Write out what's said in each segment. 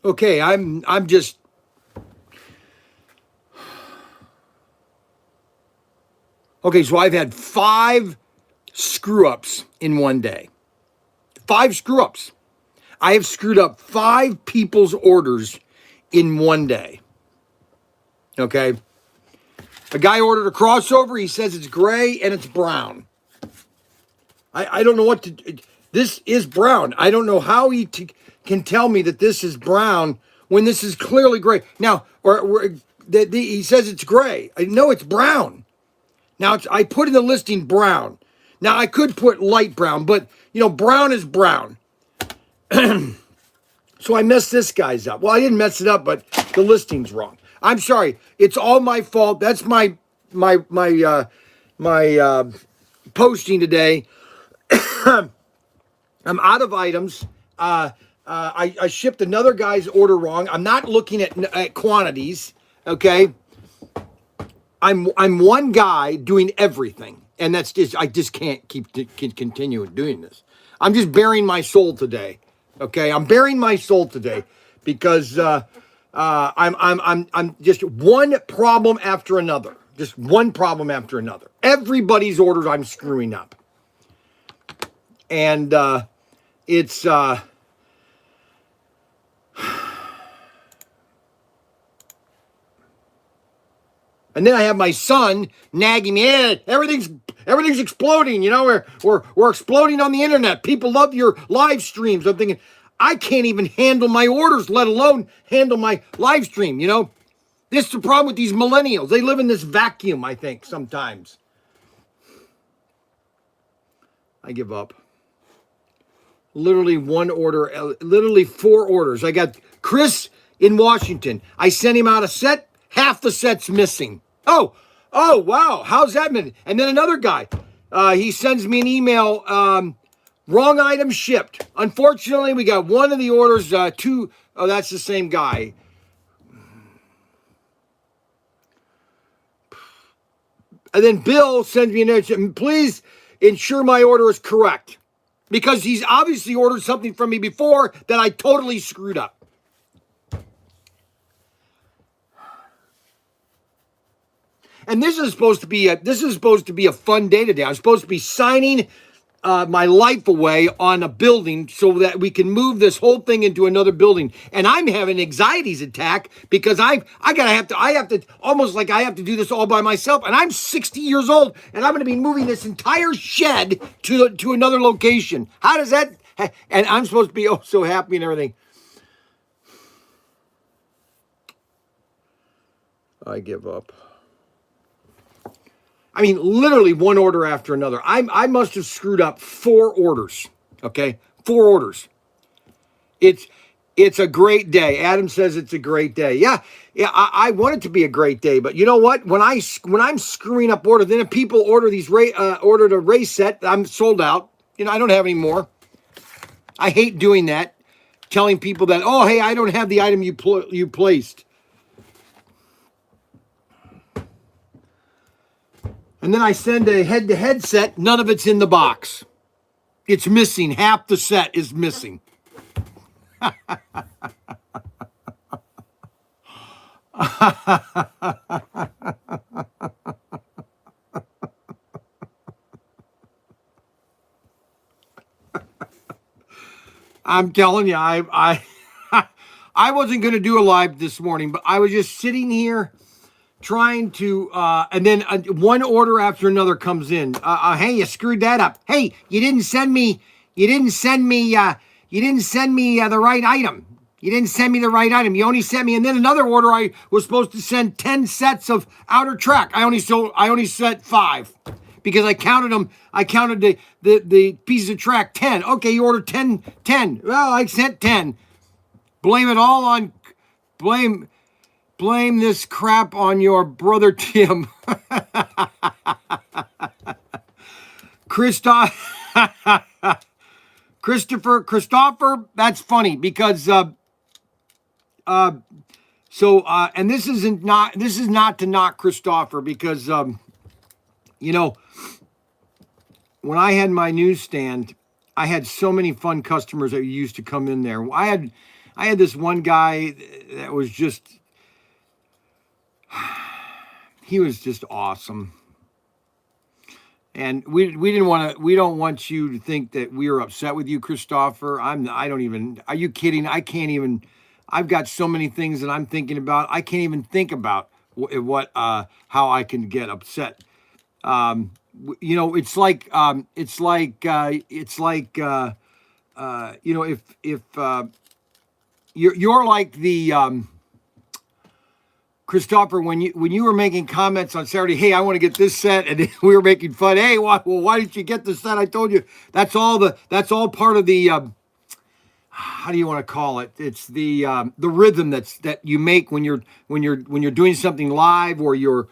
Okay, I'm just okay. So I've had 5 screw ups in one day. 5 screw ups. I have screwed up 5 people's orders in one day. Okay, a guy ordered a crossover. He says it's gray and it's brown. I don't know what to. This is brown. I don't know how can tell me that this is brown when this is clearly gray. Now, he says it's gray. I know it's brown. Now I put in the listing brown. Now I could put light brown, but brown is brown. So I messed this guy's up. Well, I didn't mess it up, but the listing's wrong. I'm sorry. It's all my fault. That's my posting today. I'm out of items. I shipped another guy's order wrong. I'm not looking at quantities. Okay, I'm one guy doing everything, and I just can't continue doing this. I'm just bearing my soul today. Okay, I'm bearing my soul today because I'm just one problem after another. Just one problem after another. Everybody's orders I'm screwing up, and it's and then I have my son nagging me, everything's exploding, we're exploding on the internet. People love your live streams. I'm thinking, I can't even handle my orders, let alone handle my live stream, This is the problem with these millennials. They live in this vacuum, I think, sometimes. I give up. Literally one order, literally 4 orders. I got Chris in Washington. I sent him out a set. Half the set's missing. Oh, wow. How's that been? And then another guy, he sends me an email. Wrong item shipped. Unfortunately, we got one of the orders. 2. Oh, that's the same guy. And then Bill sends me a note. Please ensure my order is correct. Because he's obviously ordered something from me before that I totally screwed up. And this is supposed to be a fun day today. I'm supposed to be signing my life away on a building so that we can move this whole thing into another building. And I'm having anxieties attack because I have to almost like I have to do this all by myself. And I'm 60 years old and I'm going to be moving this entire shed to another location. How does that? And I'm supposed to be so happy and everything. I give up. I mean, literally one order after another. I must have screwed up 4 orders. Okay, 4 orders. It's a great day. Adam says it's a great day. Yeah. I want it to be a great day, but you know what? When I'm screwing up orders, then if people order ordered a race set, I'm sold out. I don't have any more. I hate doing that, telling people that, oh, hey, I don't have the item you placed. And then I send a head-to-head set. None of it's in the box. It's missing. Half the set is missing. I'm telling you, I wasn't going to do a live this morning, but I was just sitting here trying to, and then one order after another comes in. Hey, you screwed that up. Hey, you didn't send me the right item. You didn't send me the right item. You only sent me, and then another order. I was supposed to send 10 sets of outer track. I only sent 5 because I counted them. I counted the pieces of track 10. Okay, you ordered 10. Well, I sent 10. Blame it all on Blame this crap on your brother Tim. Christopher, that's funny because and this is not to knock Christopher because when I had my newsstand, I had so many fun customers that used to come in there. I I had this one guy that was just, he was just awesome. And we don't want you to think that we are upset with you, Christopher. I don't even, are you kidding? I can't even, I've got so many things that I'm thinking about. I can't even think about how I can get upset. You know, it's like, you know, if you're like the, Christopher, when you were making comments on Saturday, hey, I want to get this set, and we were making fun. Hey, why didn't you get the set? I told you that's all part of the how do you want to call it? It's the rhythm that you make when you're doing something live or you're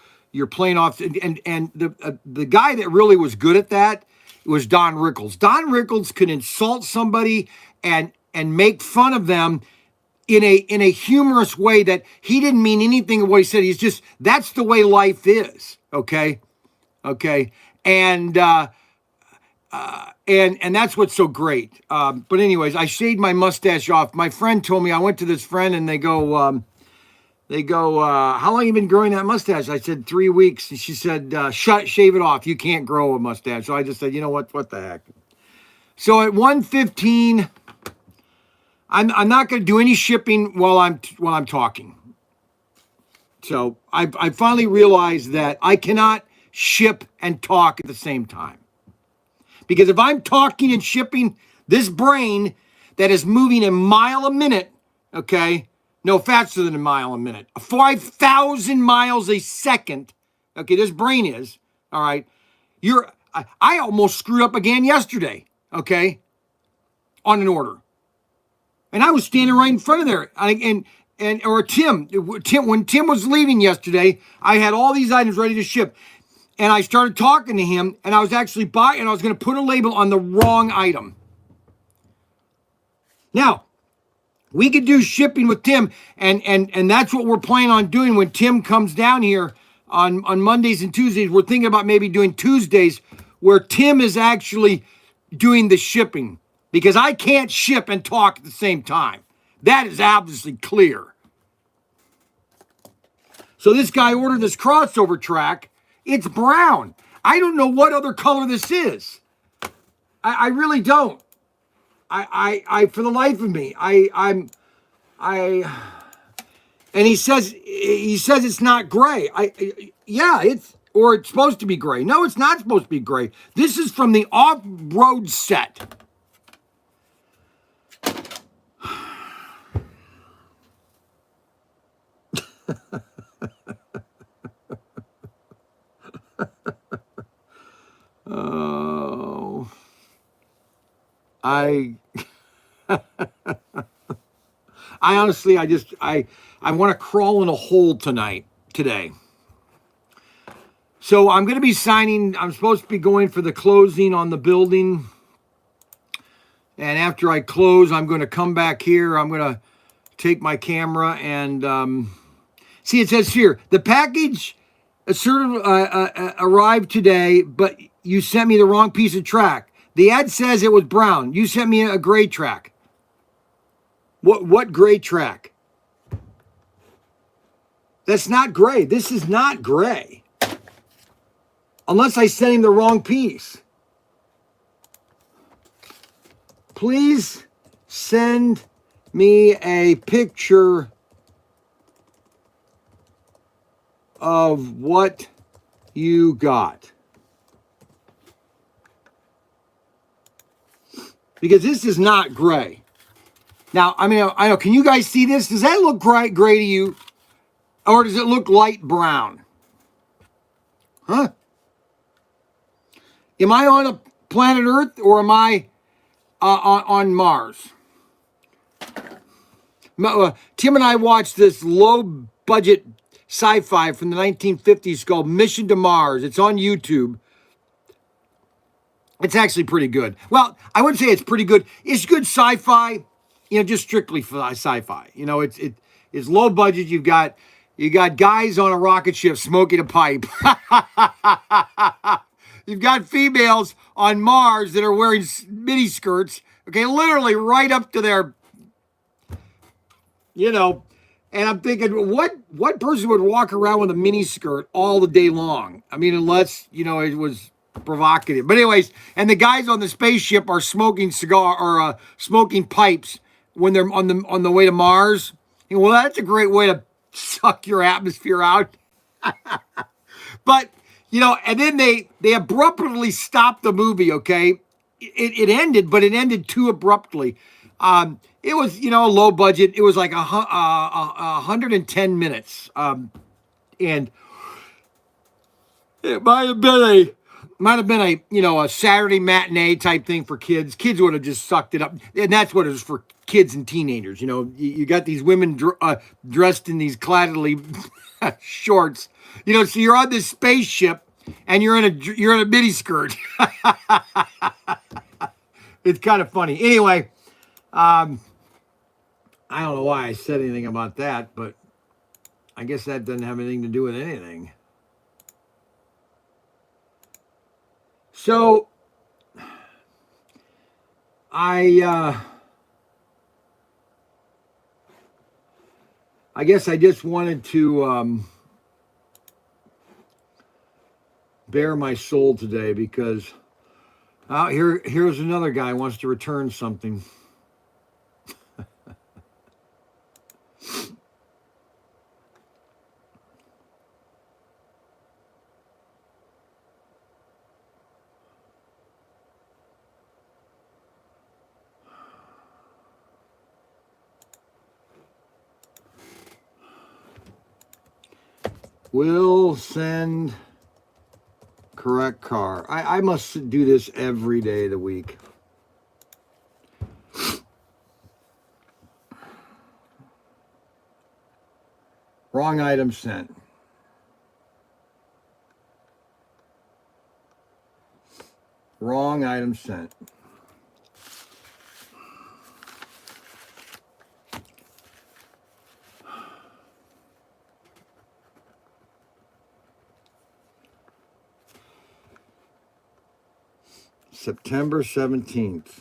playing off. And the guy that really was good at that was Don Rickles. Don Rickles could insult somebody and make fun of them in a humorous way that he didn't mean anything of what he said. He's just, that's the way life is. Okay. And that's what's so great. But anyways, I shaved my mustache off. My friend told me, I went to this friend and they go, how long you been growing that mustache? I said 3 weeks. And she said, shave it off. You can't grow a mustache. So I just said, you know what the heck? So at 1:15, I'm not going to do any shipping while I'm talking. So I finally realized that I cannot ship and talk at the same time. Because if I'm talking and shipping, this brain that is moving a mile a minute, okay, no, faster than a mile a minute, 5,000 miles a second, okay, this brain is, all right, I almost screwed up again yesterday, okay, on an order. And I was standing right in front of there. Or Tim, when Tim was leaving yesterday, I had all these items ready to ship. And I started talking to him, and I was actually buying, and I was going to put a label on the wrong item. Now, we could do shipping with Tim, and that's what we're planning on doing when Tim comes down here on Mondays and Tuesdays. We're thinking about maybe doing Tuesdays where Tim is actually doing the shipping. Because I can't ship and talk at the same time. That is obviously clear. So this guy ordered this crossover track. It's brown. I don't know what other color this is. I really don't. I for the life of me, and he says it's not gray. Yeah, it's supposed to be gray. No, it's not supposed to be gray. This is from the off-road set. Oh, I honestly, I want to crawl in a hole today. So I'm going to be signing, I'm supposed to be going for the closing on the building. And after I close, I'm going to come back here. I'm going to take my camera and see, it says here, the package arrived today, but you sent me the wrong piece of track. The ad says it was brown. You sent me a gray track. What gray track? That's not gray. This is not gray. Unless I sent him the wrong piece. Please send me a picture of what you got. Because this is not gray. Now, I mean, I know, can you guys see this? Does that look gray to you? Or does it look light brown? Huh? Am I on a planet Earth or am I on Mars? Tim and I watched this low-budget sci-fi from the 1950s called Mission to Mars. It's on YouTube. It's actually pretty good. Well, I wouldn't say it's pretty good. It's good sci-fi, just strictly for sci-fi. It's low budget. You got guys on a rocket ship smoking a pipe. You've got females on Mars that are wearing mini skirts. Okay, literally right up to their you know, and I'm thinking, what person would walk around with a mini skirt all the day long? I mean, unless, it was provocative. But anyways, and the guys on the spaceship are smoking smoking pipes when they're on the way to Mars. And, well, that's a great way to suck your atmosphere out. But, and then they abruptly stopped the movie, okay? It ended, but it ended too abruptly. It was, low budget. It was like 110 minutes. And it might have been a Saturday matinee type thing for kids. Kids would have just sucked it up. And that's what it was for kids and teenagers. You got these women dressed in these claddly shorts, so you're on this spaceship and you're in a mini skirt. It's kind of funny. Anyway, I don't know why I said anything about that, but I guess that doesn't have anything to do with anything. So I guess I just wanted to bare my soul today because here's another guy who wants to return something. Will send correct car. I must do this every day of the week. Wrong item sent. Wrong item sent. September 17th.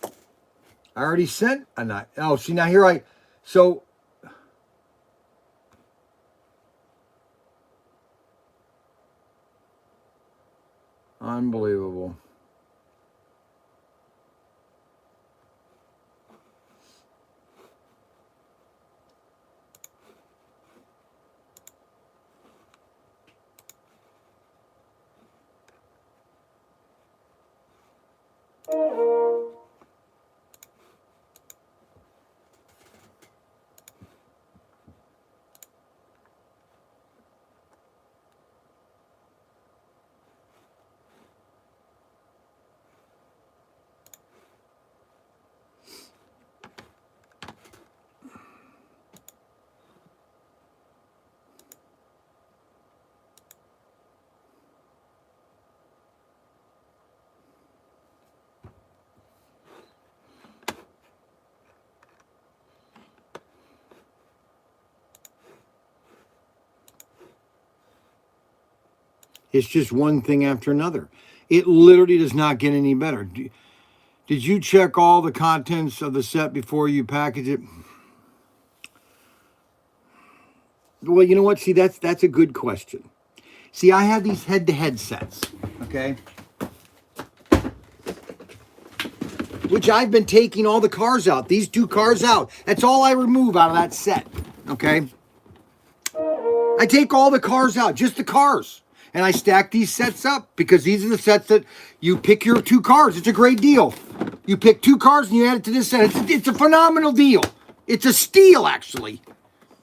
I already sent a night. Oh, see, now here so unbelievable. It's just one thing after another. It literally does not get any better. Did you check all the contents of the set before you package it? Well, you know what? See, that's a good question. See, I have these head-to-head sets, okay? Which I've been taking all the cars out. These 2 cars out. That's all I remove out of that set, okay? I take all the cars out, just the cars. And I stack these sets up because these are the sets that you pick your 2 cars. It's a great deal. You pick 2 cars and you add it to this set. It's a phenomenal deal. It's a steal, actually.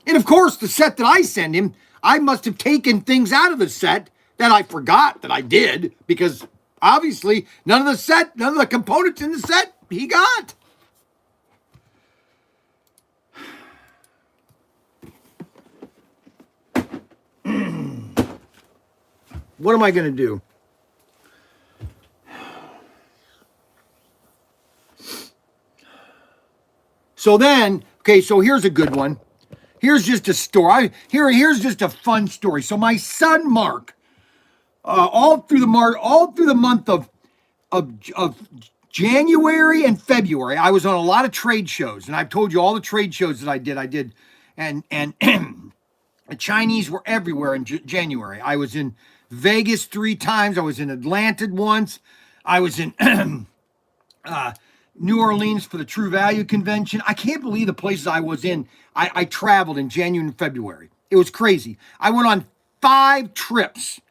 And of course, the set that I send him, I must have taken things out of the set that I forgot that I did because obviously none of the components in the set he got. What am I going to do? So then, okay, so here's a good one. Here's just a story. Here's just a fun story. So my son Mark, all through the month of January and February, I was on a lot of trade shows, and I've told you all the trade shows that I did, and the Chinese were everywhere in January. I was in Vegas 3 times. I was in Atlanta once. I was in New Orleans for the True Value Convention. I can't believe the places I was in. I traveled in January and February. It was crazy. I went on 5 trips,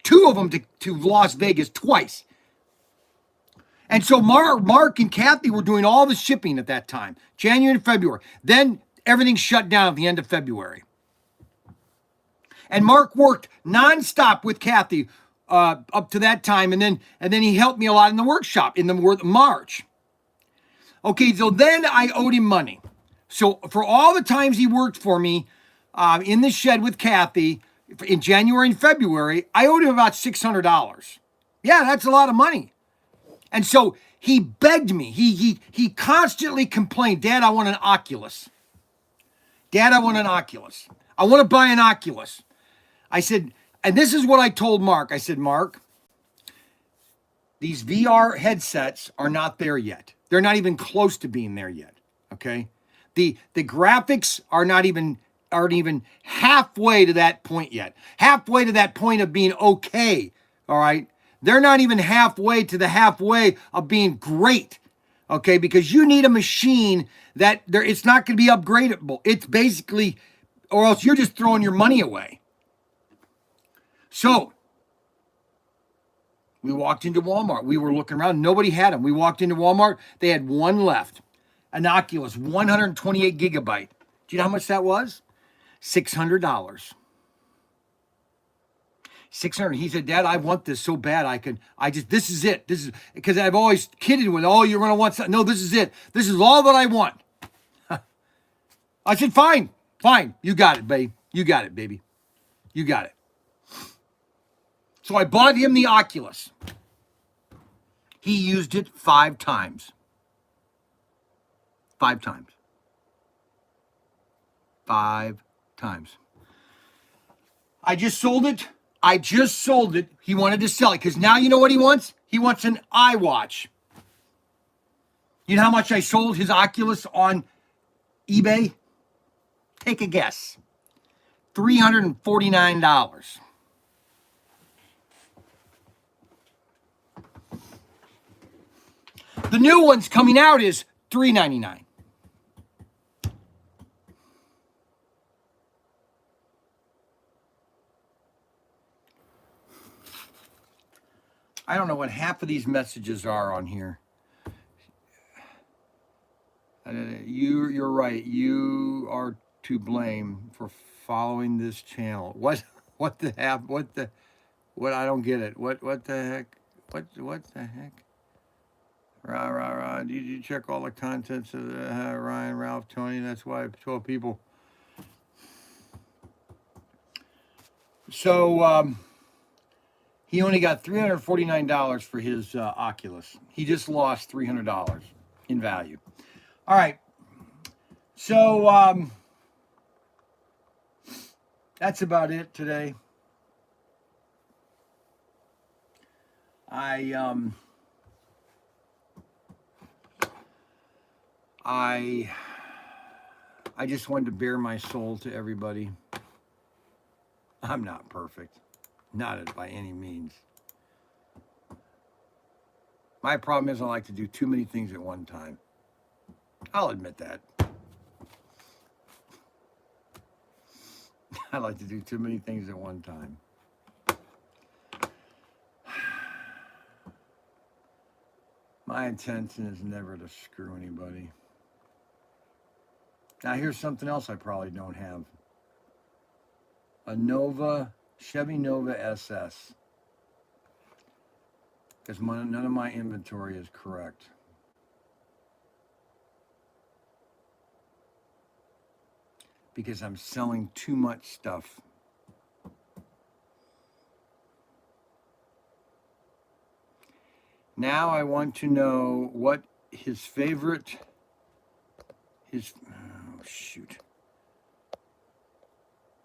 2 of them to Las Vegas twice. And so Mark and Kathy were doing all the shipping at that time, January and February. Then everything shut down at the end of February. And Mark worked nonstop with Kathy up to that time, and then he helped me a lot in the workshop in the month of March. Okay, so then I owed him money. So for all the times he worked for me in the shed with Kathy in January and February, I owed him about $600. Yeah, that's a lot of money. And so he begged me. He constantly complained, Dad, I want an Oculus. Dad, I want an Oculus. I want to buy an Oculus. I said, and this is what I told Mark. I said, Mark, these VR headsets are not there yet. They're not even close to being there yet. Okay? The graphics aren't even halfway to that point yet. Halfway to that point of being okay. All right? They're not even halfway to the halfway of being great. Okay? Because you need a machine that it's not going to be upgradable. It's basically, or else you're just throwing your money away. So we walked into Walmart. We were looking around. Nobody had them. We walked into Walmart. They had one left. An Oculus, 128 gigabyte. Do you know how much that was? $600. 600. He said, Dad, I want this so bad. This is it. This is, because I've always kidded with, oh, you're going to want something. No, this is it. This is all that I want. I said, fine. You got it, babe. You got it, baby. You got it. So I bought him the Oculus. He used it 5 times. 5 times. 5 times. I just sold it. He wanted to sell it because now you know what he wants? He wants an iWatch. You know how much I sold his Oculus on eBay? Take a guess. $349. The new one's coming out is $399. I don't know what half of these messages are on here. You're right. You are to blame for following this channel. What the heck? What I don't get it. What the heck? What the heck? Rah. Did you check all the contents of Ryan, Ralph, Tony? That's why I told people. So he only got $349 for his Oculus. He just lost $300 in value. All right. So that's about it today. I just wanted to bare my soul to everybody. I'm not perfect. Not by any means. My problem is I like to do too many things at one time. I'll admit that. I like to do too many things at one time. My intention is never to screw anybody. Now here's something else I probably don't have. A Chevy Nova SS. Because none of my inventory is correct. Because I'm selling too much stuff. Now I want to know what his favorite,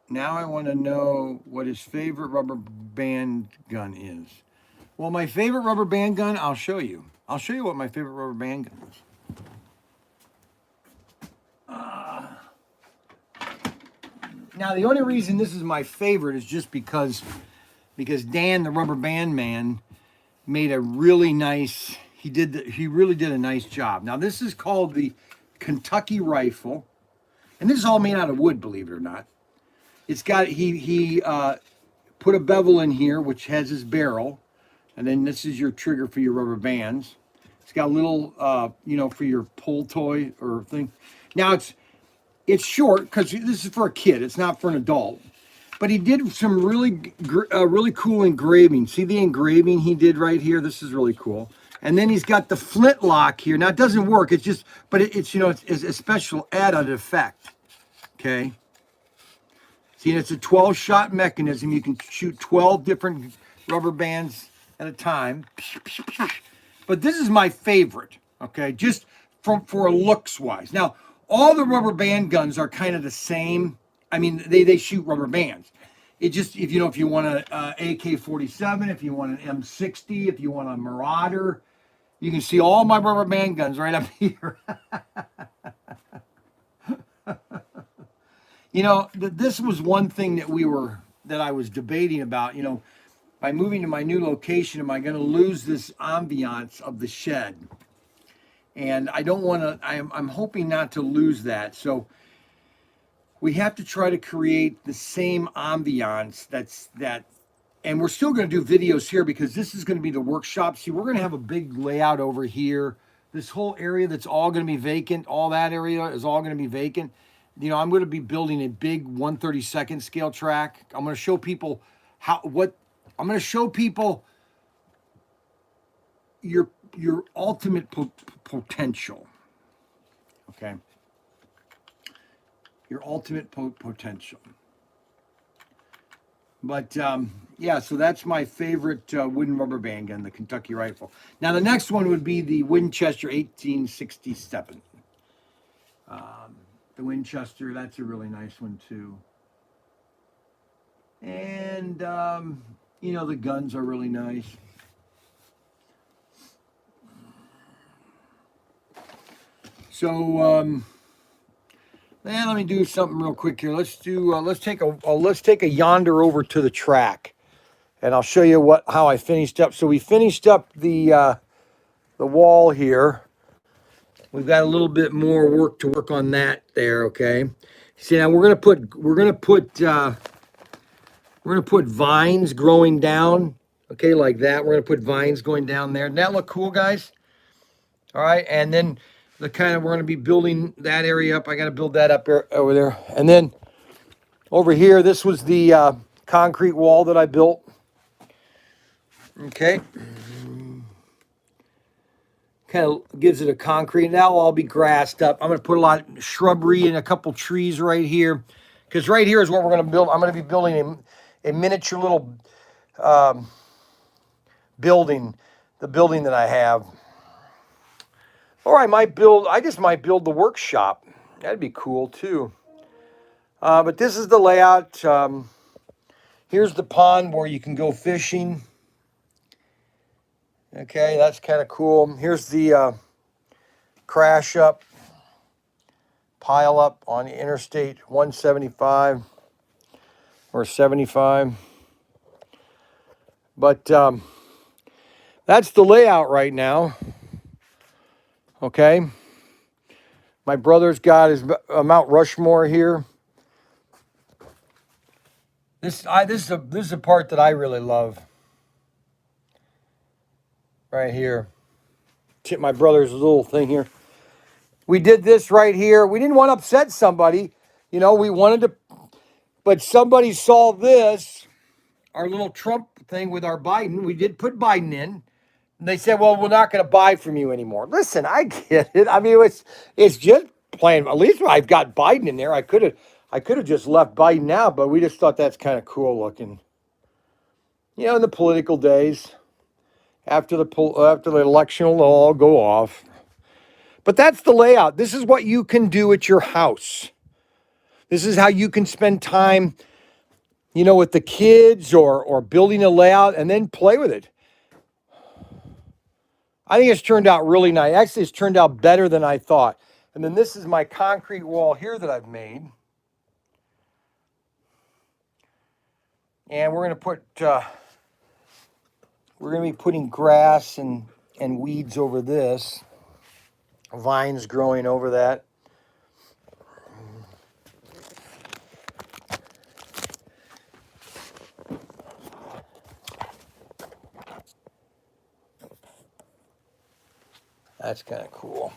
Now I want to know what his favorite rubber band gun is. Well, my favorite rubber band gun, I'll show you. I'll show you what my favorite rubber band gun is. Now, the only reason this is my favorite is just because Dan, the rubber band man, made a really nice. He really did a nice job. Now, this is called the Kentucky rifle, and this is all made out of wood, believe it or not. It's got he put a bevel in here, which has his barrel, and then this is your trigger for your rubber bands. It's got a little, for your pull toy or thing. Now it's short because this is for a kid. It's not for an adult. But he did some really cool engraving. See the engraving he did right here? This is really cool. And then he's got the flintlock here. Now it doesn't work. It's just, but it's a special added effect. Okay. See, and it's a 12-shot mechanism. You can shoot 12 different rubber bands at a time. But this is my favorite. Okay, just for looks wise. Now, all the rubber band guns are kind of the same. I mean, they shoot rubber bands. It just, if you want an AK-47, if you want an M60, if you want a Marauder, you can see all my rubber band guns right up here. This was one thing that I was debating about. By moving to my new location, am I going to lose this ambiance of the shed? And I don't want to. I'm hoping not to lose that. So we have to try to create the same ambiance and we're still going to do videos here because this is going to be the workshop. See, we're going to have a big layout over here. This whole area that's all going to be vacant, all that area is all going to be vacant. I'm going to be building a big 1/32 scale track. I'm going to show people I'm going to show people your ultimate potential. Okay. Your ultimate potential. But yeah, so that's my favorite wooden rubber band gun, the Kentucky rifle. Now the next one would be the Winchester 1867. The Winchester, that's a really nice one too. And the guns are really nice. So let me do something real quick here. Let's take a yonder over to the track, and I'll show you how I finished up. So we finished up the wall here. We've got a little bit more work to work on that there. Okay. See, now we're gonna put vines growing down. Okay, like that. We're gonna put vines going down there. Doesn't that look cool, guys? All right, and then we're going to be building that area up. I got to build that up over there. And then over here, this was the concrete wall that I built. Okay. Kind of gives it a concrete. Now I'll be grassed up. I'm going to put a lot of shrubbery and a couple trees right here. Because right here is what we're going to build. I'm going to be building a miniature little building, the building that I have. Or I just might build the workshop. That'd be cool too. But this is the layout. Here's the pond where you can go fishing. Okay, that's kind of cool. Here's the crash up, pile up on Interstate 175 or 75. But that's the layout right now. Okay, my brother's got his Mount Rushmore here. This is a part that I really love. Right here, my brother's little thing here. We did this right here. We didn't want to upset somebody, we wanted to, but somebody saw this, our little Trump thing with our Biden. We did put Biden in. And they said, well, we're not going to buy from you anymore. Listen, I get it. I mean, it's just plain. At least I've got Biden in there. I could have just left Biden out, but we just thought that's kind of cool looking. In the political days, after the election, it'll all go off. But that's the layout. This is what you can do at your house. This is how you can spend time, with the kids or building a layout and then play with it. I think it's turned out really nice. Actually, it's turned out better than I thought. And then this is my concrete wall here that I've made. And we're going to put, we're going to be putting grass and weeds over this. Vines growing over that. That's kind of cool.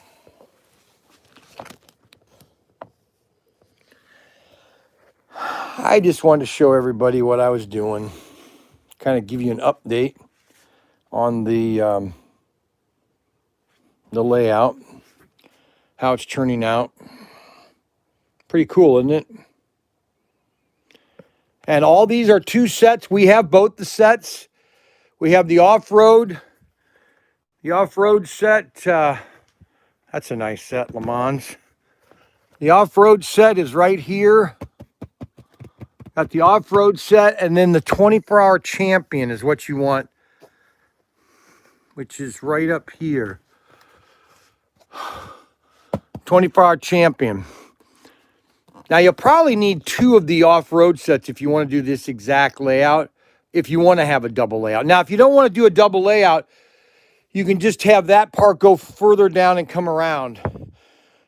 I just wanted to show everybody what I was doing. Kind of give you an update on the layout, how it's turning out. Pretty cool, isn't it? And all these are 2 sets. We have both the sets. We have the off-road set. That's a nice set, Le Mans. The off-road set is right here. Got the off-road set, and then the 24-hour champion is what you want, which is right up here. 24-hour champion. Now, you'll probably need 2 of the off-road sets if you want to do this exact layout, if you want to have a double layout. Now, if you don't want to do a double layout, you can just have that part go further down and come around.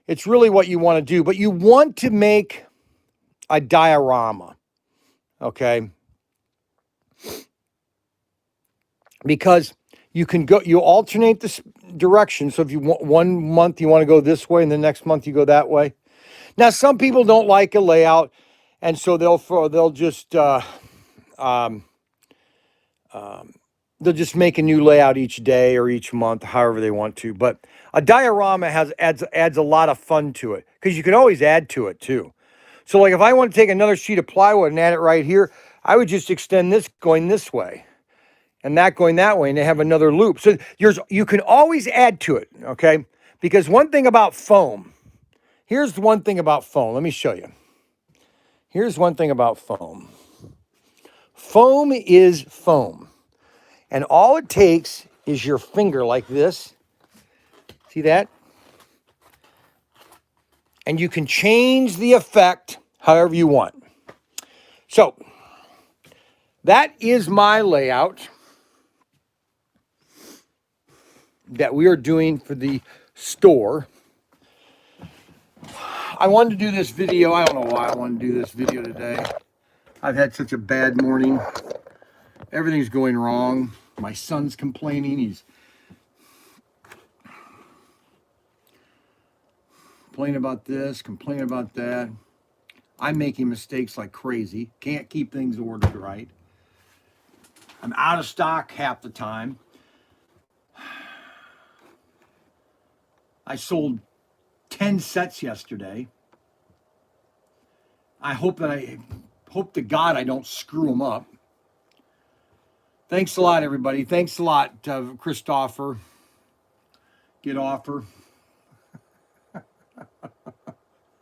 It's really what you want to do, but you want to make a diorama, okay? Because you can go, you alternate this direction. So if you want 1 month, you want to go this way, and the next month you go that way. Now, some people don't like a layout, and so they'll just make a new layout each day or each month, however they want to. But a diorama adds a lot of fun to it, because you can always add to it too. So like if I want to take another sheet of plywood and add it right here, I would just extend this going this way and that going that way, and they have another loop. So you can always add to it, okay? Because one thing about foam, here's one thing about foam. Let me show you. Here's one thing about foam. Foam is foam. And all it takes is your finger like this. See that? And you can change the effect however you want. So that is my layout that we are doing for the store. I wanted to do this video. I don't know why I wanted to do this video today. I've had such a bad morning. Everything's going wrong. My son's complaining. He's complaining about this, complaining about that. I'm making mistakes like crazy. Can't keep things ordered right. I'm out of stock half the time. I sold 10 sets yesterday. I hope to God I don't screw them up. Thanks a lot, everybody. Thanks a lot, Christopher. Get offer.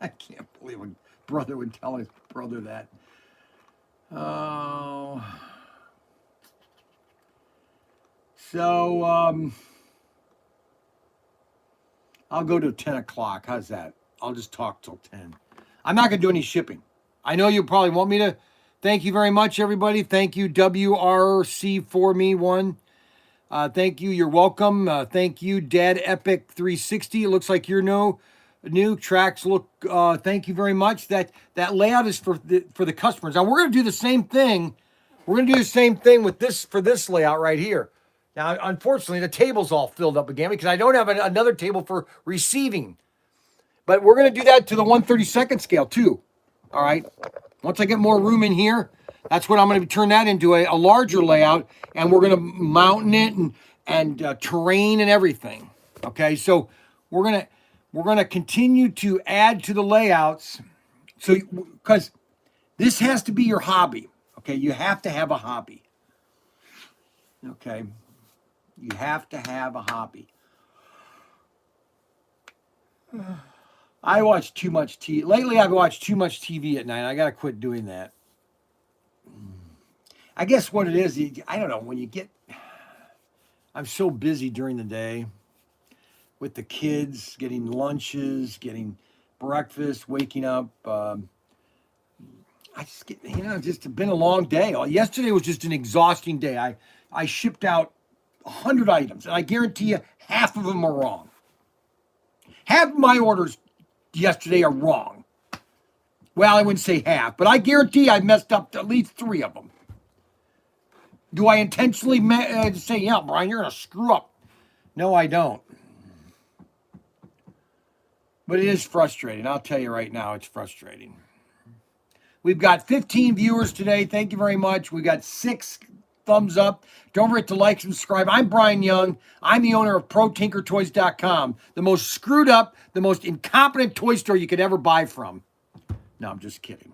I can't believe a brother would tell his brother that. Oh. So, I'll go to 10 o'clock. How's that? I'll just talk till 10. I'm not going to do any shipping. I know you probably want me to. Thank you very much, everybody. Thank you, WRC4Me1. Thank you. You're welcome. Thank you, Dad Epic 360. It looks like you're new tracks. Look, thank you very much. That layout is for the customers. Now we're going to do the same thing. We're going to do the same thing with this for this layout right here. Now, unfortunately, the table's all filled up again because I don't have another table for receiving. But we're going to do that to the 1/32 scale too. All right. Once I get more room in here, that's when I'm going to turn that into a larger layout, and we're going to mountain it and terrain and everything. Okay. So we're going to continue to add to the layouts. So because this has to be your hobby. Okay. You have to have a hobby. Okay. You have to have a hobby. I watch too much TV. Lately, I've watched too much TV at night. I got to quit doing that. I guess what it is, I don't know, when you get... I'm so busy during the day with the kids, getting lunches, getting breakfast, waking up. I just get, just been a long day. Yesterday was just an exhausting day. I shipped out 100 items, and I guarantee you half of them are wrong. Half of my orders yesterday are wrong. Well, I wouldn't say half, but I guarantee I messed up at least 3 of them. Do I intentionally say, yeah, Brian, you're going to screw up? No, I don't. But it is frustrating. I'll tell you right now, it's frustrating. We've got 15 viewers today. Thank you very much. We got 6 thumbs up. Don't forget to like and subscribe. I'm Brian Young. I'm the owner of ProTinkerToys.com, the most screwed up, the most incompetent toy store you could ever buy from. No, I'm just kidding.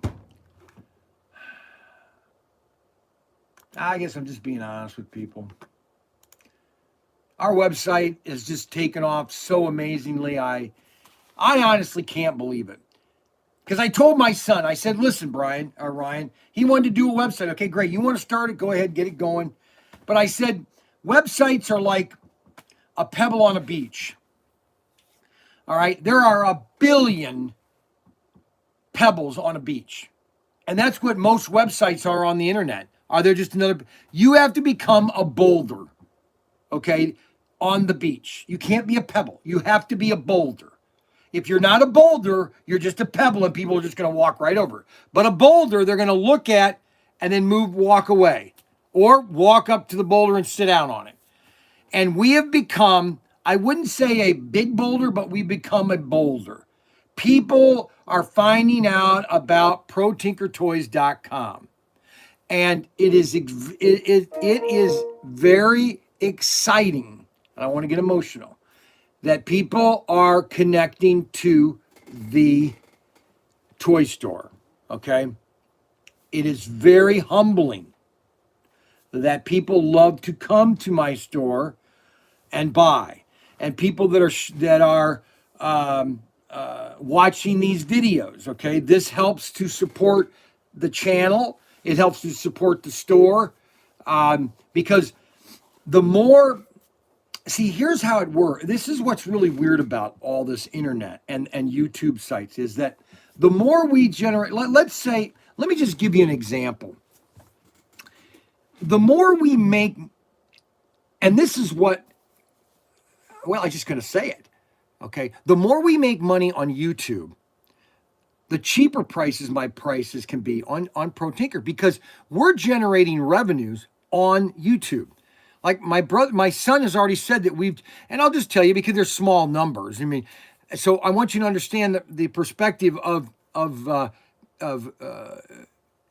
I guess I'm just being honest with people. Our website has just taken off so amazingly. I honestly can't believe it. Because I told my son, I said, listen, Ryan, he wanted to do a website. Okay, great. You want to start it? Go ahead, get it going. But I said, websites are like a pebble on a beach. All right? There are a billion pebbles on a beach. And that's what most websites are on the internet. Are there just another? You have to become a boulder, okay, on the beach. You can't be a pebble. You have to be a boulder. If you're not a boulder, you're just a pebble and people are just going to walk right over. But a boulder, they're going to look at and then walk away. Or walk up to the boulder and sit down on it. And we have become, I wouldn't say a big boulder, but we've become a boulder. People are finding out about ProTinkerToys.com. And it is very exciting. I want to get emotional. That people are connecting to the toy store, okay? It is very humbling that people love to come to my store and buy. And people that are watching these videos, okay? This helps to support the channel. It helps to support the store because the more... See, here's how it works. This is what's really weird about all this internet and YouTube sites is that the more we generate, let's say, let me just give you an example. The more we make, and this is what, well, I'm just going to say it, okay? The more we make money on YouTube, the cheaper my prices can be on ProTinker because we're generating revenues on YouTube. Like my son has already said that and I'll just tell you because they're small numbers. I mean, so I want you to understand the perspective of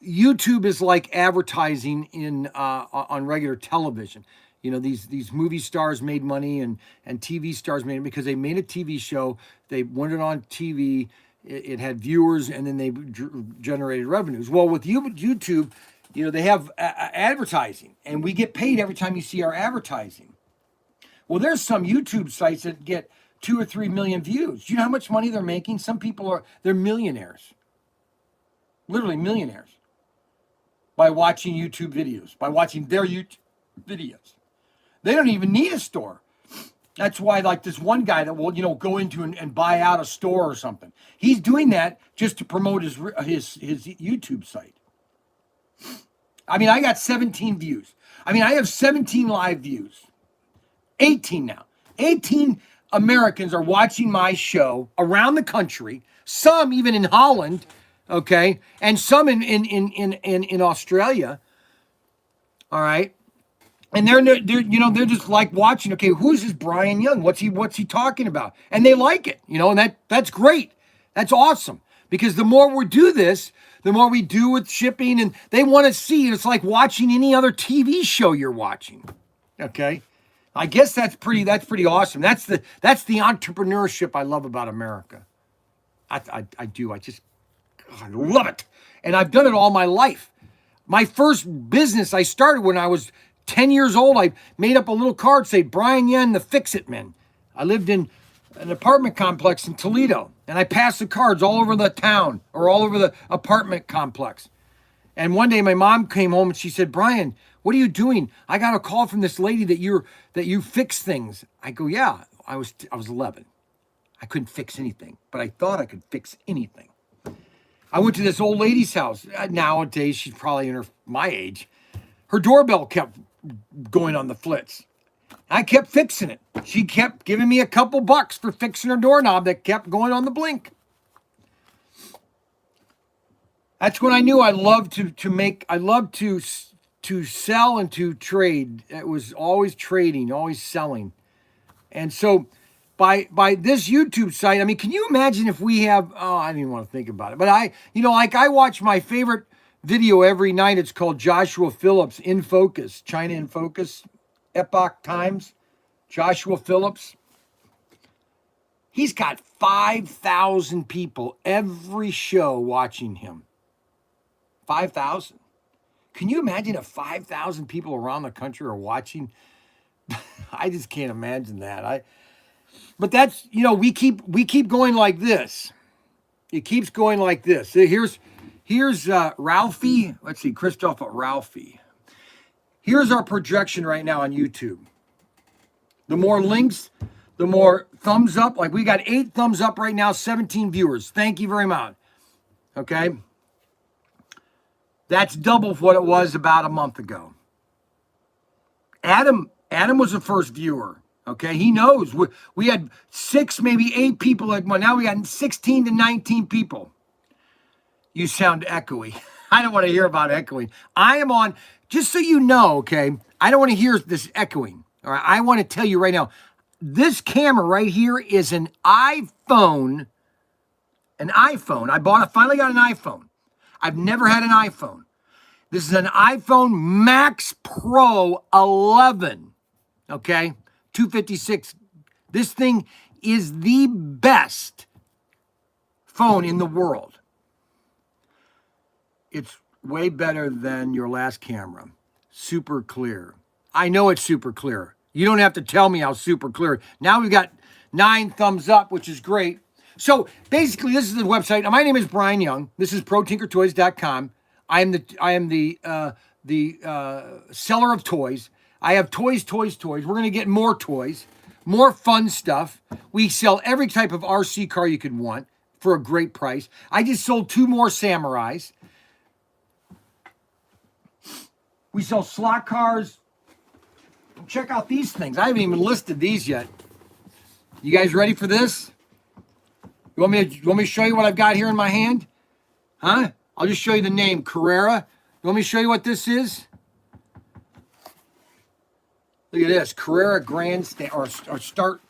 YouTube is like advertising on regular television. You know, these movie stars made money and TV stars made it because they made a TV show. They went it on TV. It had viewers and then they generated revenues. Well, with YouTube, you know, they have advertising, and we get paid every time you see our advertising. Well, there's some YouTube sites that get 2 or 3 million views. Do you know how much money they're making? Some people they're millionaires, literally millionaires, by watching YouTube videos, by watching their YouTube videos. They don't even need a store. That's why, like this one guy that will, go into and buy out a store or something. He's doing that just to promote his YouTube site. I mean, I got 17 views. I mean, I have 17 live views. 18 now. 18 Americans are watching my show around the country. Some even in Holland, okay, and some in Australia. All right, and they're just like watching. Okay, who's this Brian Young? What's he talking about? And they like it, and that's great. That's awesome because the more we do this, the more we do with shipping, and they want to see. It's like watching any other TV show you're watching. Okay, I guess that's pretty awesome. That's the entrepreneurship I love about America. I do. I love it, and I've done it all my life. My first business I started when I was 10 years old. I made up a little card say Brian Yen, the Fix-It Man. I lived in an apartment complex in Toledo, and I passed the cards all over the town or all over the apartment complex. And one day my mom came home and she said, Brian, what are you doing? I got a call from this lady that you fix things. I go, yeah, I was 11. I couldn't fix anything, but I thought I could fix anything. I went to this old lady's house. Nowadays, she's probably in my age. Her doorbell kept going on the flits. I kept fixing it. She kept giving me a couple bucks for fixing her doorknob that kept going on the blink. That's when I knew I loved to sell and to trade. It was always trading, always selling. And so by this YouTube site, I mean, can you imagine if we have, I didn't even want to think about it, but I watch my favorite video every night. It's called Joshua Phillips in Focus, China in Focus, Epoch Times, Joshua Phillips. He's got 5,000 people every show watching him. 5,000. Can you imagine if 5,000 people around the country are watching? I just can't imagine that. But that's, we keep going like this. It keeps going like this. Here's Ralphie. Let's see, Christopher Ralphie. Here's our projection right now on YouTube. The more links, the more thumbs up. Like we got 8 thumbs up right now, 17 viewers. Thank you very much. Okay. That's double what it was about a month ago. Adam was the first viewer. Okay, he knows. We had 6, maybe 8 people. Now we got 16 to 19 people. You sound echoey. I don't want to hear about echoing. I am on, just so you know, okay, I don't want to hear this echoing. All right, I want to tell you right now, this camera right here is an iPhone. Finally got an iPhone. I've never had an iPhone. This is an iPhone Max Pro 11, okay? 256. This thing is the best phone in the world. It's way better than your last camera. Super clear. I know it's super clear. You don't have to tell me how super clear. Now we've got 9 thumbs up, which is great. So basically, this is the website. My name is Brian Young. This is ProTinkerToys.com. I am the seller of toys. I have toys. We're going to get more toys, more fun stuff. We sell every type of RC car you could want for a great price. I just sold 2 more Samurais. We sell slot cars. Check out these things. I haven't even listed these yet. You guys ready for this? You want me to show you what I've got here in my hand? Huh? I'll just show you the name, Carrera. You want me to show you what this is? Look at this, Carrera Grandstand or Start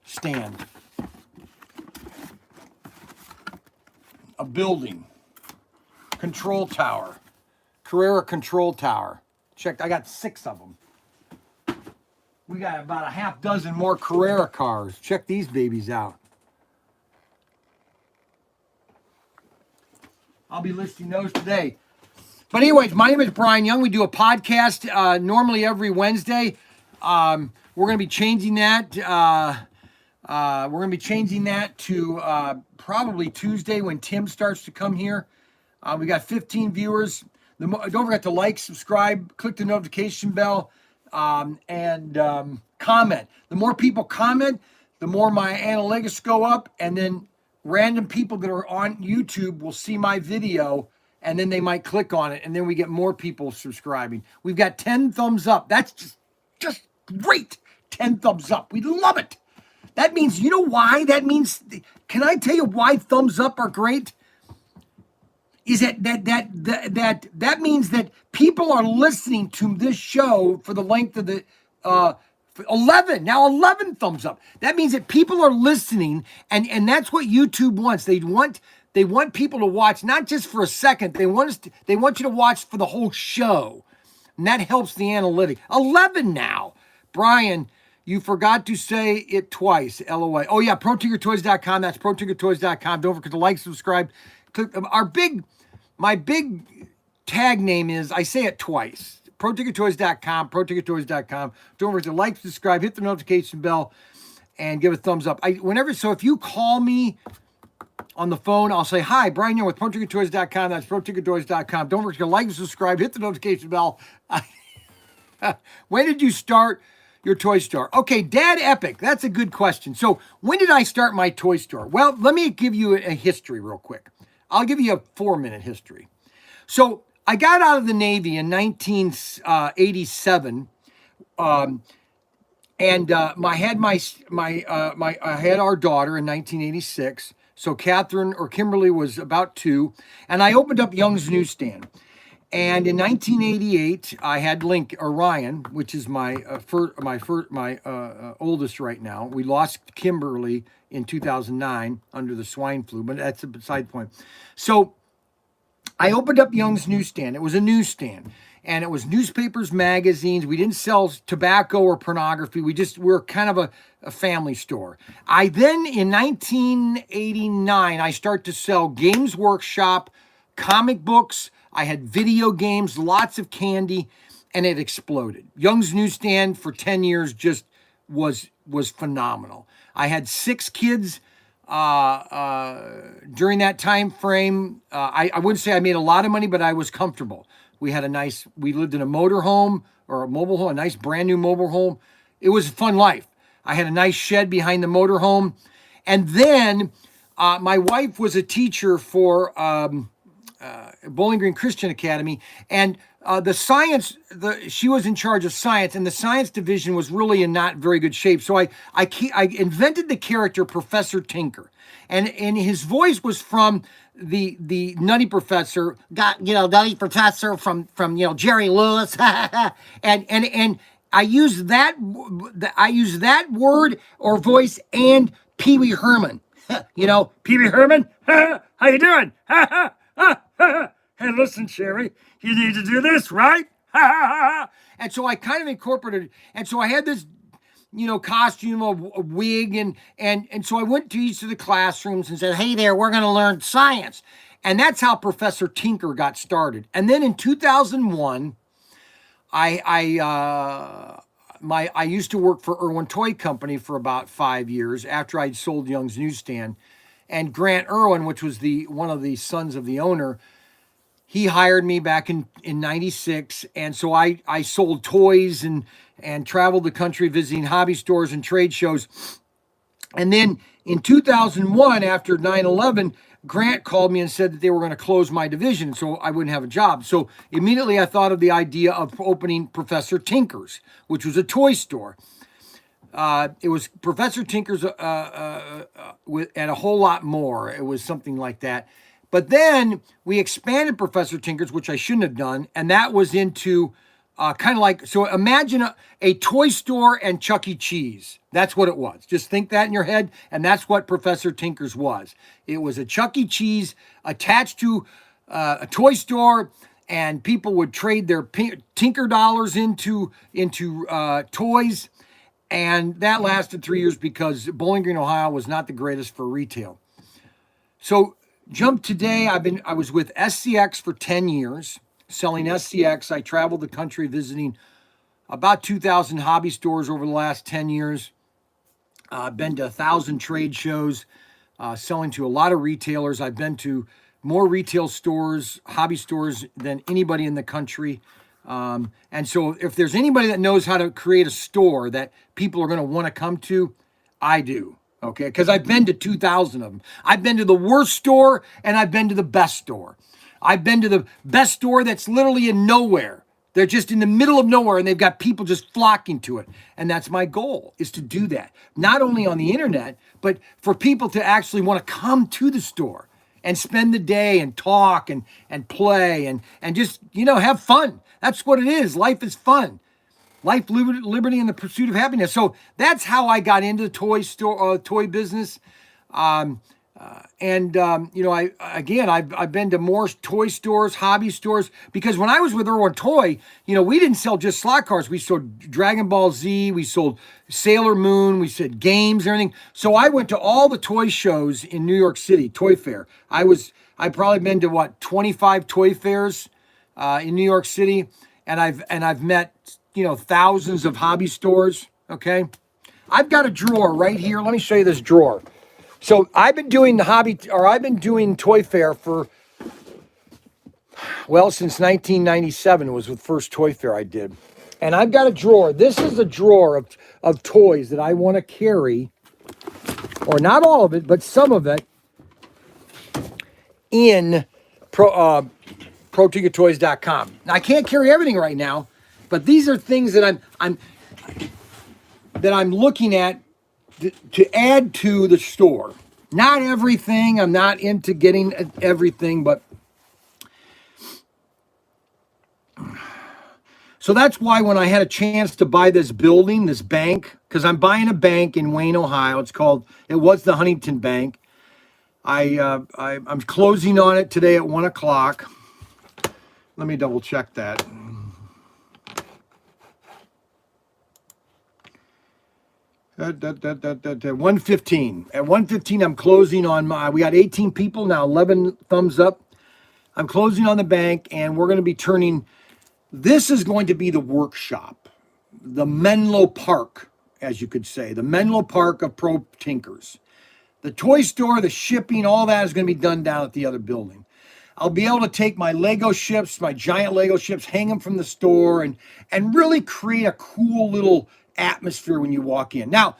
Stand. A building. Control tower. Carrera Control Tower. Check, I got 6 of them. We got about a half dozen more Carrera cars. Check these babies out. I'll be listing those today. But anyways, my name is Brian Young. We do a podcast normally every Wednesday. We're going to be changing that. We're going to be changing that to probably Tuesday when Tim starts to come here. We got 15 viewers. Don't forget to like, subscribe, click the notification bell, and comment. The more people comment, the more my analytics go up, and then random people that are on YouTube will see my video, and then they might click on it, and then we get more people subscribing. We've got 10 thumbs up. That's just great. 10 thumbs up. We love it. That means, you know why? That means, can I tell you why thumbs up are great? Is that means that people are listening to this show for the length of the 11 thumbs up. That means that people are listening, and that's what YouTube wants. They want people to watch not just for a second. They want you to watch for the whole show, and that helps the analytics. 11 now, Brian. You forgot to say it twice. LOA. Oh yeah, ProTinkerToys.com. That's ProTinkerToys.com. Don't forget to like, subscribe. Click my big tag name is, I say it twice. ProTinkerToys.com, ProTinkerToys.com. Don't forget to like, subscribe, hit the notification bell, and give a thumbs up. So if you call me on the phone, I'll say, hi, Brian Young with ProTinkerToys.com. That's ProTinkerToys.com. Don't forget to like and subscribe. Hit the notification bell. When did you start your toy store? Okay, Dad Epic. That's a good question. So when did I start my toy store? Well, let me give you a history real quick. I'll give you a 4-minute history. So I got out of the Navy in 1987. And I had I had our daughter in 1986. So Catherine or Kimberly was about 2, and I opened up Young's Newsstand. And in 1988, I had Ryan, which is my oldest right now. We lost Kimberly in 2009 under the swine flu, but that's a beside the point. So I opened up Young's Newsstand. It was a newsstand, and it was newspapers, magazines. We didn't sell tobacco or pornography. We're kind of a family store. I then, in 1989, I start to sell Games Workshop, comic books. I had video games, lots of candy, and it exploded. Young's Newsstand for 10 years just was phenomenal. I had 6 kids during that time frame. I wouldn't say I made a lot of money, but I was comfortable. We lived in a motor home or a mobile home, a nice brand new mobile home. It was a fun life. I had a nice shed behind the motor home. And then my wife was a teacher for Bowling Green Christian Academy, and she was in charge of science, and the science division was really in not very good shape. So I invented the character Professor Tinker, and his voice was from the Nutty Professor, Nutty Professor from Jerry Lewis, and I used that word or voice and Pee Wee Herman. Pee Wee Herman, how you doing? Hey, listen, Sherry, you need to do this, right? And so I kind of incorporated, and so I had this, costume, a wig, and so I went to each of the classrooms and said, hey there, we're going to learn science. And that's how Professor Tinker got started. And then in 2001, I used to work for Irwin Toy Company for about 5 years after I'd sold Young's Newsstand. And Grant Irwin, which was one of the sons of the owner, he hired me back in 96. And so I sold toys and traveled the country visiting hobby stores and trade shows. And then in 2001, after 9/11, Grant called me and said that they were going to close my division, so I wouldn't have a job. So immediately I thought of the idea of opening Professor Tinker's, which was a toy store. It was Professor Tinker's and a whole lot more. It was something like that. But then we expanded Professor Tinker's, which I shouldn't have done, and that was into kind of like, so imagine a toy store and Chuck E. Cheese. That's what it was. Just think that in your head, and that's what Professor Tinker's was. It was a Chuck E. Cheese attached to a toy store, and people would trade their Tinker dollars into toys. And that lasted 3 years because Bowling Green, Ohio was not the greatest for retail. So jump today, I was with SCX for 10 years, selling SCX. I traveled the country visiting about 2,000 hobby stores over the last 10 years. Been to 1,000 trade shows, selling to a lot of retailers. I've been to more retail stores, hobby stores than anybody in the country. And so if there's anybody that knows how to create a store that people are going to want to come to, I do. Okay. Because I've been to 2,000 of them. I've been to the worst store and I've been to the best store. I've been to the best store that's literally in nowhere. They're just in the middle of nowhere and they've got people just flocking to it. And that's my goal, is to do that. Not only on the internet, but for people to actually want to come to the store and spend the day and talk and play and just, have fun. That's what it is. Life is fun. Life, liberty, and the pursuit of happiness. So that's how I got into the toy business. I've been to more toy stores, hobby stores, because when I was with Irwin Toy, we didn't sell just slot cars. We sold Dragon Ball Z, we sold Sailor Moon, we said games and everything. So I went to all the toy shows in New York City, Toy Fair. I've probably been to 25 toy fairs in New York City, and I've met thousands of hobby stores. Okay, I've got a drawer right here. Let me show you this drawer. So I've been doing I've been doing Toy Fair for, well, since 1997 was the first Toy Fair I did. And I've got a drawer. This is a drawer of toys that I want to carry, or not all of it, but some of it, in ProTinkerToys.com. Now, I can't carry everything right now, but these are things that I'm looking at to add to the store. Not everything. I'm not into getting everything, but so that's why when I had a chance to buy this building, this bank, because I'm buying a bank in Wayne, Ohio. It was the Huntington Bank. I'm closing on it today at 1 o'clock. Let me double check that. At 1:15. At 1:15, I'm closing on we got 18 people now, 11 thumbs up. I'm closing on the bank, and we're going to be this is going to be the workshop, the Menlo Park, as you could say, the Menlo Park of Pro Tinkers. The toy store, the shipping, all that is going to be done down at the other building. I'll be able to take my Lego ships, my giant Lego ships, hang them from the store, and really create a cool little atmosphere when you walk in. Now,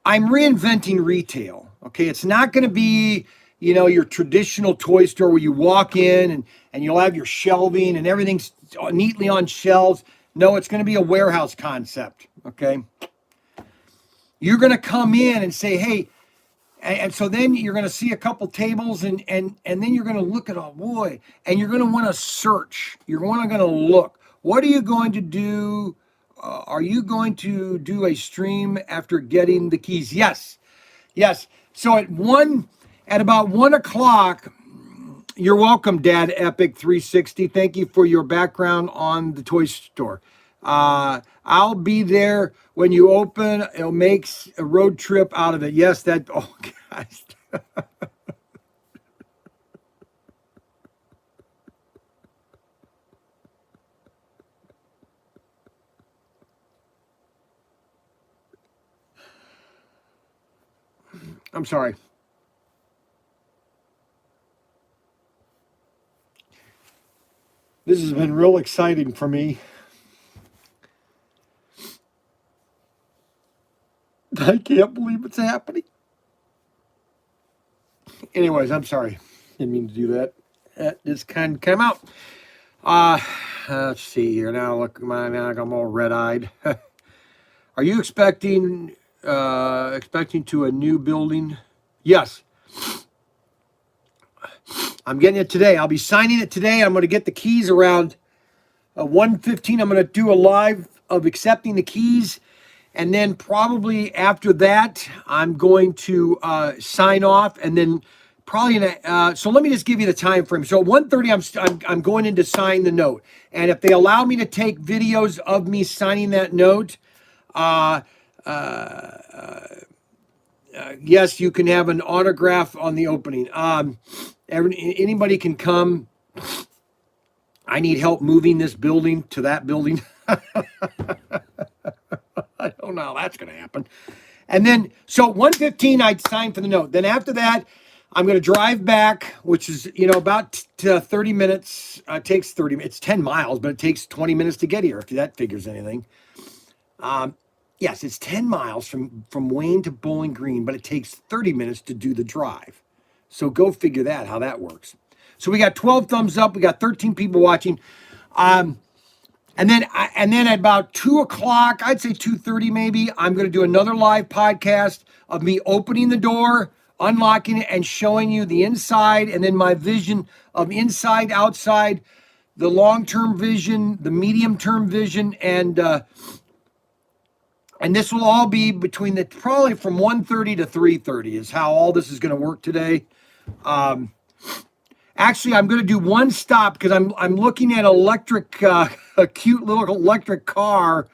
I'm reinventing retail. Okay, it's not going to be, your traditional toy store where you walk in and you'll have your shelving and everything's neatly on shelves. No, it's going to be a warehouse concept. Okay, you're going to come in and say, hey, and so then you're going to see a couple tables and then you're going to look at, oh boy, and you're going to want to search. You're going to look. What are you going to do? Are you going to do a stream after getting the keys? Yes. So at about 1 o'clock, you're welcome, Dad Epic 360. Thank you for your background on the toy store. I'll be there when you open. It'll make a road trip out of it. Yes, oh, guys. I'm sorry. This has been real exciting for me. I can't believe it's happening. Anyways, I'm sorry. Didn't mean to do that. That just kind of came out. Let's see here. Now look, now I'm all red-eyed. Are you expecting to a new building? Yes. I'm getting it today. I'll be signing it today. I'm going to get the keys around 1:15. I'm going to do a live of accepting the keys. And then probably after that, I'm going to sign off. And then probably, so let me just give you the time frame. So at 1:30, I'm going in to sign the note. And if they allow me to take videos of me signing that note, yes, you can have an autograph on the opening. Anybody can come. I need help moving this building to that building. I don't know how that's going to happen. And then, so 1:15, I'd sign for the note. Then after that, I'm going to drive back, which is, about 30 minutes. It takes 30 minutes. It's 10 miles, but it takes 20 minutes to get here, if that figures anything. Yes, it's 10 miles from Wayne to Bowling Green, but it takes 30 minutes to do the drive. So go figure that, how that works. So we got 12 thumbs up. We got 13 people watching. And then at about 2 o'clock, I'd say 2:30 maybe, I'm going to do another live podcast of me opening the door, unlocking it, and showing you the inside, and then my vision of inside, outside, the long-term vision, the medium-term vision, and this will all be between probably from 1:30 to 3:30 is how all this is going to work today. Actually, I'm going to do one stop because I'm looking at a cute little electric car,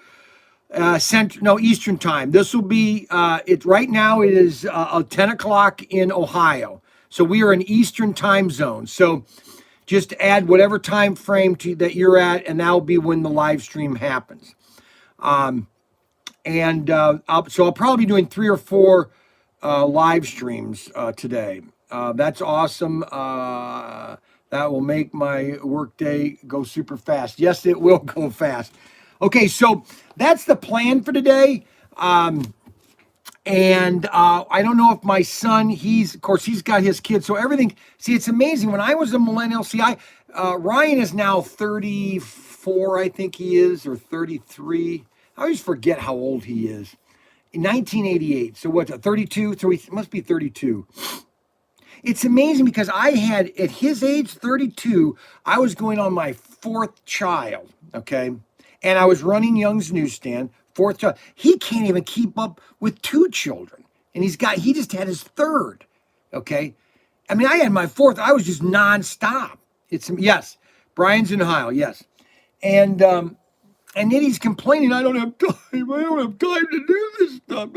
Eastern time. This will be right now. It is 10 o'clock in Ohio, so we are in Eastern time zone. So just add whatever time frame that you're at, and that'll be when the live stream happens. So I'll probably be doing 3 or 4 live streams today. That's awesome. That will make my workday go super fast. Yes, it will go fast. Okay, so that's the plan for today. And I don't know if my son, of course, he's got his kids. So everything, see, it's amazing. When I was a millennial, Ryan is now 34, I think he is, or 33. I always forget how old he is. In 1988. So what's 32? So he must be 32. It's amazing because I had, at his age, 32, I was going on my fourth child, okay? And I was running Young's Newsstand, fourth child. He can't even keep up with two children. And he just had his third, okay? I mean, I had my fourth. I was just nonstop. Yes, Brian's in Ohio, yes. And then he's complaining, I don't have time. I don't have time to do this stuff.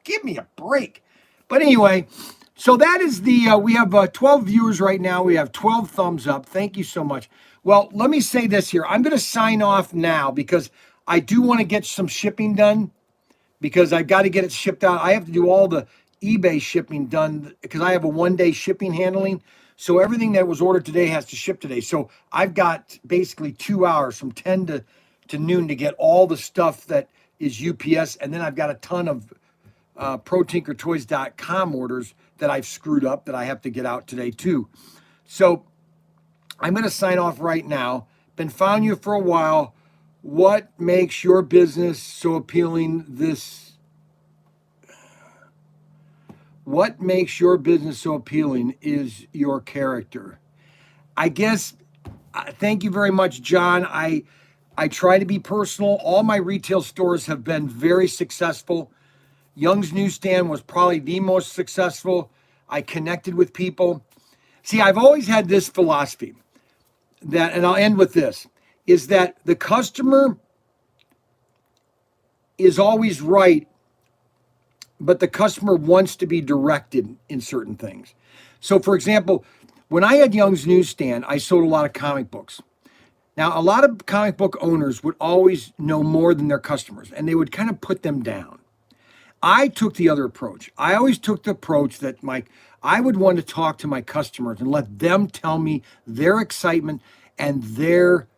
Give me a break. But anyway, so that is we have 12 viewers right now. We have 12 thumbs up. Thank you so much. Well, let me say this here. I'm going to sign off now because I do want to get some shipping done because I've got to get it shipped out. I have to do all the eBay shipping done because I have a 1-day shipping handling. So everything that was ordered today has to ship today. So I've got basically 2 hours from 10 to noon to get all the stuff that is UPS. And then I've got a ton of ProTinkerToys.com orders that I've screwed up that I have to get out today too. So I'm going to sign off right now. Been following you for a while. What makes your business so appealing What makes your business so appealing is your character. I guess, thank you very much, John. I try to be personal. All my retail stores have been very successful. Young's Newsstand was probably the most successful. I connected with people. See, I've always had this philosophy that, and I'll end with this, is that the customer is always right, but the customer wants to be directed in certain things. So, for example, when I had Young's Newsstand, I sold a lot of comic books. Now, a lot of comic book owners would always know more than their customers, and they would kind of put them down. I took the other approach. I always took the approach that I would want to talk to my customers and let them tell me their excitement and their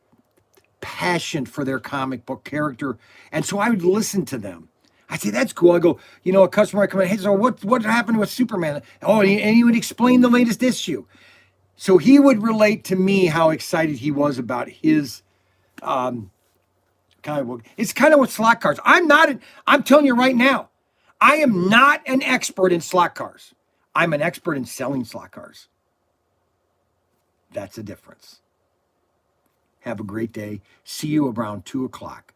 passion for their comic book character. And so I would listen to them. I'd say, that's cool. I go, a customer would come in, hey, so what happened with Superman? Oh, and he would explain the latest issue. So he would relate to me how excited he was about his comic book. It's kind of with slot cars. I'm telling you right now, I am not an expert in slot cars. I'm an expert in selling slot cars. That's a difference. Have a great day. See you around 2 o'clock.